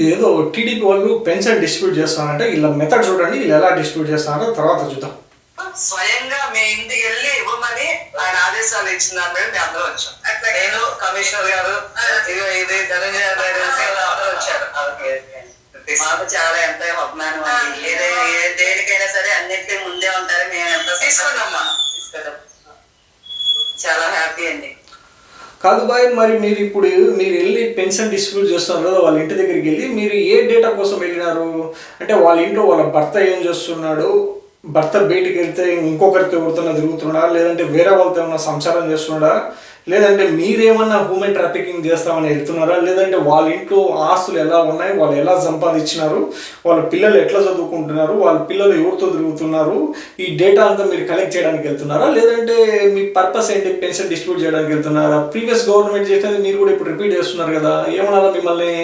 ఇదేదో టీడీపీ వాళ్ళు pension distribute చేస్తారంటే ఇలా మెథడ్ చూడండి, వీళ్ళు ఎలా డిస్ట్రిబ్యూట్ చేస్తారో తర్వాత చూద్దాం. స్వయంగా మీ ఇంటికి వెళ్ళి ఇవ్వమని ఆయన ఆదేశాలు ఇచ్చిన దాని మీద మేము అందరూ వచ్చాం. నేను కమిషనర్ గారు ఇది ధనంజయ అందరూ వచ్చారు. మాకు చాలా ఎంతో అభిమానం అండి. దేనికైనా సరే అన్నింటినీ ముందే ఉంటారు. మేము ఎంత తీసుకున్నామ్మా తీసుకుంటాం. చాలా హ్యాపీ అండి. కాదు బాయ్, మరి మీరు వెళ్ళి పెన్షన్ డిస్ట్రిబ్యూట్ చేస్తున్నారు కదా, వాళ్ళ ఇంటి దగ్గరికి వెళ్ళి మీరు ఏ డేటా కోసం వెళ్ళినారు? అంటే వాళ్ళ ఇంట్లో వాళ్ళ భర్త ఏం చేస్తున్నాడు, భర్త బయటికి వెళ్తే ఇంకొకరితో ఎవరితోనా తిరుగుతున్నాడా, లేదంటే వేరే వాళ్ళతో ఏమన్నా సంసారం చేస్తున్నాడా, లేదంటే మీరేమన్నా హ్యూమన్ ట్రాఫికింగ్ చేస్తామని వెళ్తున్నారా, లేదంటే వాళ్ళ ఇంట్లో ఆస్తులు ఎలా ఉన్నాయి, వాళ్ళు ఎలా సంపాదించినారు, వాళ్ళ పిల్లలు ఎట్లా చదువుకుంటున్నారు, వాళ్ళ పిల్లలు ఎవరితో తిరుగుతున్నారు, ఈ డేటా అంతా మీరు కలెక్ట్ చేయడానికి వెళ్తున్నారా, లేదంటే మీ పర్పస్ ఏంటి, పెన్షన్ డిస్ట్రిబ్యూట్ చేయడానికి వెళ్తున్నారా? ప్రీవియస్ గవర్నమెంట్ చేసినది మీరు కూడా ఇప్పుడు రిపీట్ చేస్తున్నారు కదా, ఏమన్నా మిమ్మల్ని?